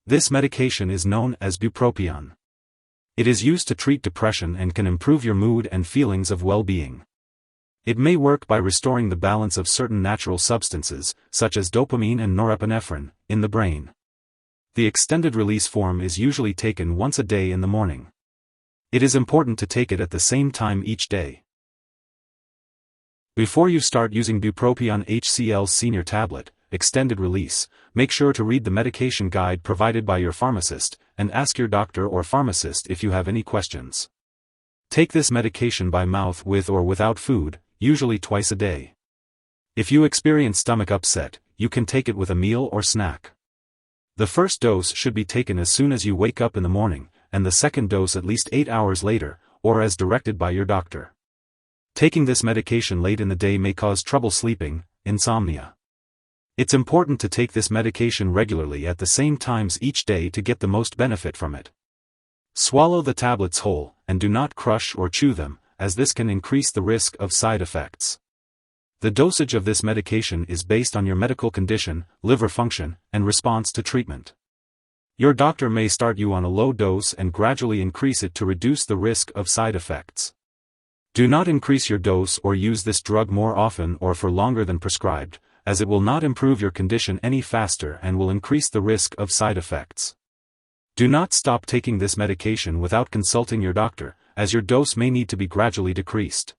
This medication is known as Bupropion. It is used to treat depression and can improve your mood and feelings of well-being. It may work by restoring the balance of certain natural substances, such as dopamine and norepinephrine, in the brain. The extended-release form is usually taken once a day in the morning. It is important to take it at the same time each day. Before you start using Bupropion HCl Senior Tablet, extended release, make sure to read the medication guide provided by your pharmacist, and ask your doctor or pharmacist if you have any questions. Take this medication by mouth with or without food, usually twice a day. If you experience stomach upset, you can take it with a meal or snack. The first dose should be taken as soon as you wake up in the morning, and the second dose at least 8 hours later, or as directed by your doctor. Taking this medication late in the day may cause trouble sleeping, insomnia. It's important to take this medication regularly at the same times each day to get the most benefit from it. Swallow the tablets whole, and do not crush or chew them, as this can increase the risk of side effects. The dosage of this medication is based on your medical condition, liver function, and response to treatment. Your doctor may start you on a low dose and gradually increase it to reduce the risk of side effects. Do not increase your dose or use this drug more often or for longer than prescribed, as it will not improve your condition any faster and will increase the risk of side effects. Do not stop taking this medication without consulting your doctor, as your dose may need to be gradually decreased.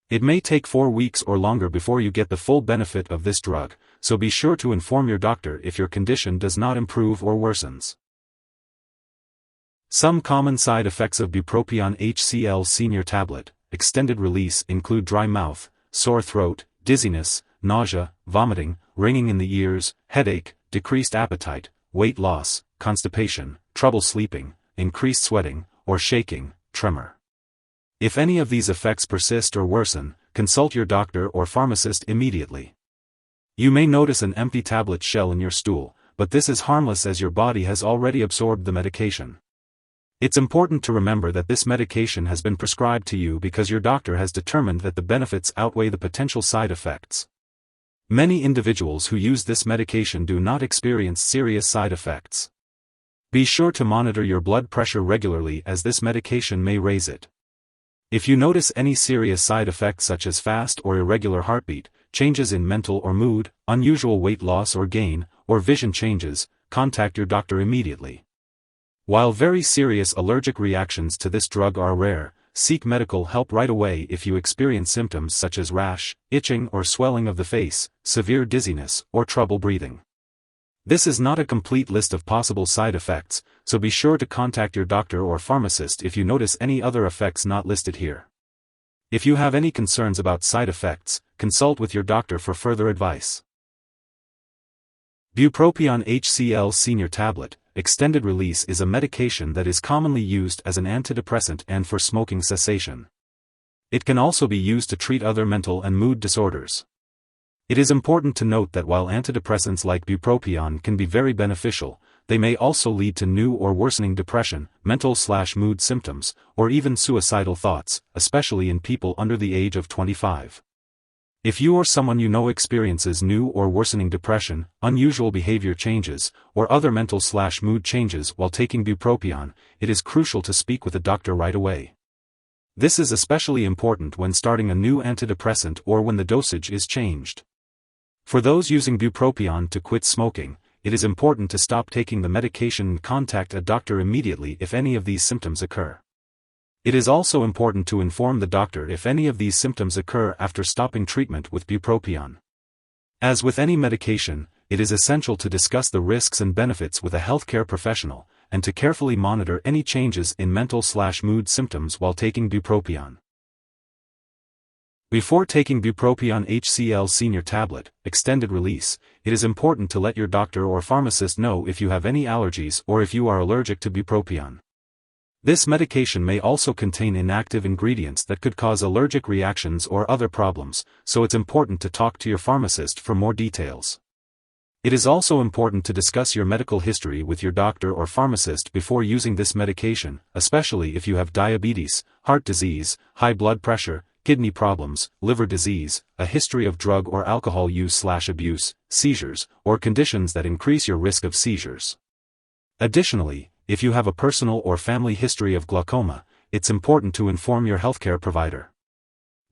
It may take 4 weeks or longer before you get the full benefit of this drug, so be sure to inform your doctor if your condition does not improve or worsens. Some common side effects of Bupropion HCl Senior Tablet, extended release include dry mouth, sore throat, dizziness, nausea, vomiting, ringing in the ears, headache, decreased appetite, weight loss, constipation, trouble sleeping, increased sweating, or shaking, tremor. If any of these effects persist or worsen, consult your doctor or pharmacist immediately. You may notice an empty tablet shell in your stool, but this is harmless as your body has already absorbed the medication. It's important to remember that this medication has been prescribed to you because your doctor has determined that the benefits outweigh the potential side effects. Many individuals who use this medication do not experience serious side effects. Be sure to monitor your blood pressure regularly as this medication may raise it. If you notice any serious side effects such as fast or irregular heartbeat, changes in mental or mood, unusual weight loss or gain, or vision changes, contact your doctor immediately. While very serious allergic reactions to this drug are rare, seek medical help right away if you experience symptoms such as rash, itching or swelling of the face, severe dizziness, or trouble breathing. This is not a complete list of possible side effects, so be sure to contact your doctor or pharmacist if you notice any other effects not listed here. If you have any concerns about side effects, consult with your doctor for further advice. Bupropion HCl Senior Tablet, extended release is a medication that is commonly used as an antidepressant and for smoking cessation. It can also be used to treat other mental and mood disorders. It is important to note that while antidepressants like Bupropion can be very beneficial, they may also lead to new or worsening depression, mental/mood symptoms, or even suicidal thoughts, especially in people under the age of 25. If you or someone you know experiences new or worsening depression, unusual behavior changes, or other mental/mood changes while taking Bupropion, it is crucial to speak with a doctor right away. This is especially important when starting a new antidepressant or when the dosage is changed. For those using Bupropion to quit smoking, it is important to stop taking the medication and contact a doctor immediately if any of these symptoms occur. It is also important to inform the doctor if any of these symptoms occur after stopping treatment with Bupropion. As with any medication, it is essential to discuss the risks and benefits with a healthcare professional, and to carefully monitor any changes in mental/mood symptoms while taking Bupropion. Before taking Bupropion HCl Senior Tablet, extended release, it is important to let your doctor or pharmacist know if you have any allergies or if you are allergic to Bupropion. This medication may also contain inactive ingredients that could cause allergic reactions or other problems, so it's important to talk to your pharmacist for more details. It is also important to discuss your medical history with your doctor or pharmacist before using this medication, especially if you have diabetes, heart disease, high blood pressure, kidney problems, liver disease, a history of drug or alcohol use/abuse, seizures, or conditions that increase your risk of seizures. Additionally, if you have a personal or family history of glaucoma, it's important to inform your healthcare provider.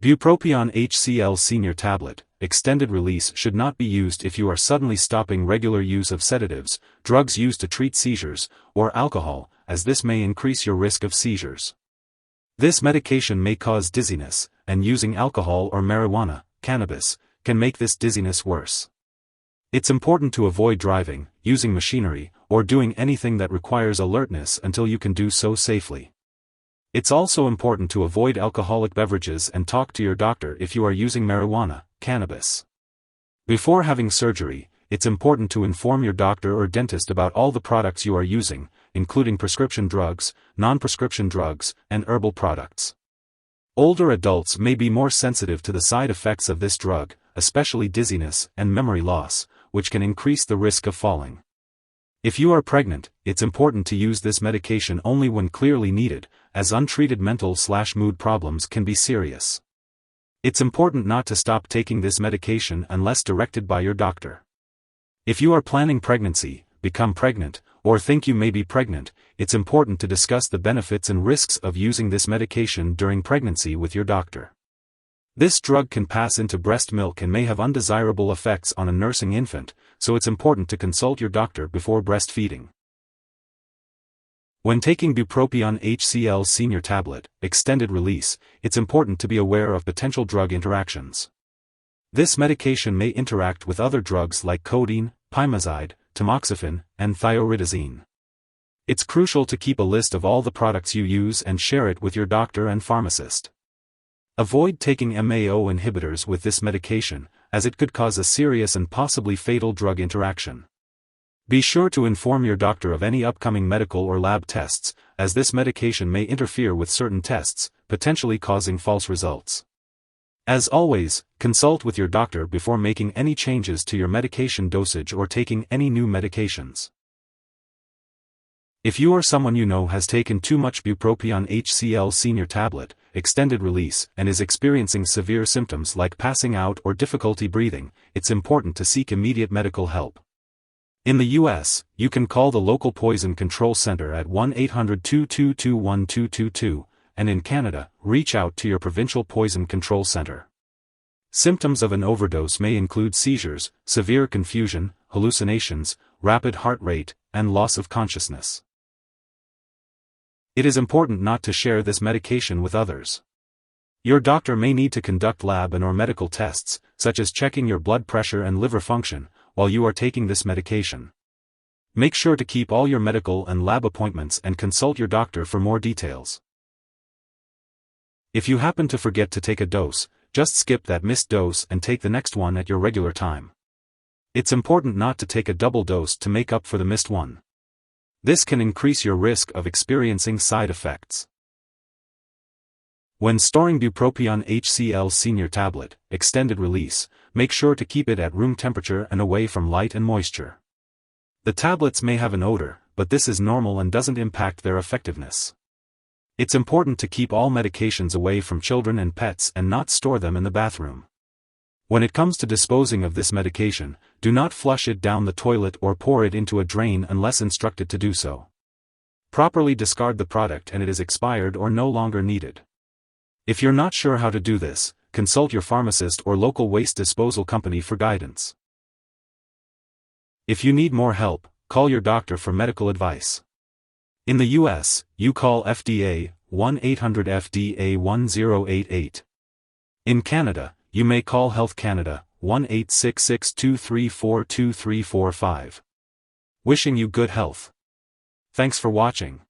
Bupropion HCl Senior Tablet, extended release should not be used if you are suddenly stopping regular use of sedatives, drugs used to treat seizures, or alcohol, as this may increase your risk of seizures. This medication may cause dizziness, and using alcohol or marijuana, cannabis, can make this dizziness worse. It's important to avoid driving, using machinery, or doing anything that requires alertness until you can do so safely. It's also important to avoid alcoholic beverages and talk to your doctor if you are using marijuana, cannabis. Before having surgery, it's important to inform your doctor or dentist about all the products you are using, including prescription drugs, non-prescription drugs, and herbal products. Older adults may be more sensitive to the side effects of this drug, especially dizziness and memory loss, which can increase the risk of falling. If you are pregnant, it's important to use this medication only when clearly needed, as untreated mental/mood problems can be serious. It's important not to stop taking this medication unless directed by your doctor. If you are planning pregnancy, become pregnant, or think you may be pregnant, it's important to discuss the benefits and risks of using this medication during pregnancy with your doctor. This drug can pass into breast milk and may have undesirable effects on a nursing infant, so it's important to consult your doctor before breastfeeding. When taking Bupropion HCl Senior Tablet, extended release, it's important to be aware of potential drug interactions. This medication may interact with other drugs like codeine, pimazide, tamoxifen, and thioridazine. It's crucial to keep a list of all the products you use and share it with your doctor and pharmacist. Avoid taking MAO inhibitors with this medication, as it could cause a serious and possibly fatal drug interaction. Be sure to inform your doctor of any upcoming medical or lab tests, as this medication may interfere with certain tests, potentially causing false results. As always, consult with your doctor before making any changes to your medication dosage or taking any new medications. If you or someone you know has taken too much Bupropion HCl Senior Tablet, extended release, and is experiencing severe symptoms like passing out or difficulty breathing, it's important to seek immediate medical help. In the U.S., you can call the local Poison Control Center at 1-800-222-1222, and in Canada, reach out to your provincial Poison Control Center. Symptoms of an overdose may include seizures, severe confusion, hallucinations, rapid heart rate, and loss of consciousness. It is important not to share this medication with others. Your doctor may need to conduct lab and/or medical tests, such as checking your blood pressure and liver function, while you are taking this medication. Make sure to keep all your medical and lab appointments and consult your doctor for more details. If you happen to forget to take a dose, just skip that missed dose and take the next one at your regular time. It's important not to take a double dose to make up for the missed one. This can increase your risk of experiencing side effects. When storing Bupropion HCl Senior Tablet, extended release, make sure to keep it at room temperature and away from light and moisture. The tablets may have an odor, but this is normal and doesn't impact their effectiveness. It's important to keep all medications away from children and pets and not store them in the bathroom. When it comes to disposing of this medication, do not flush it down the toilet or pour it into a drain unless instructed to do so. Properly discard the product and it is expired or no longer needed. If you're not sure how to do this, consult your pharmacist or local waste disposal company for guidance. If you need more help, call your doctor for medical advice. In the U.S., you call FDA, 1-800-FDA-1088. In Canada, you may call Health Canada, 1-866-234-2345. Wishing you good health. Thanks for watching.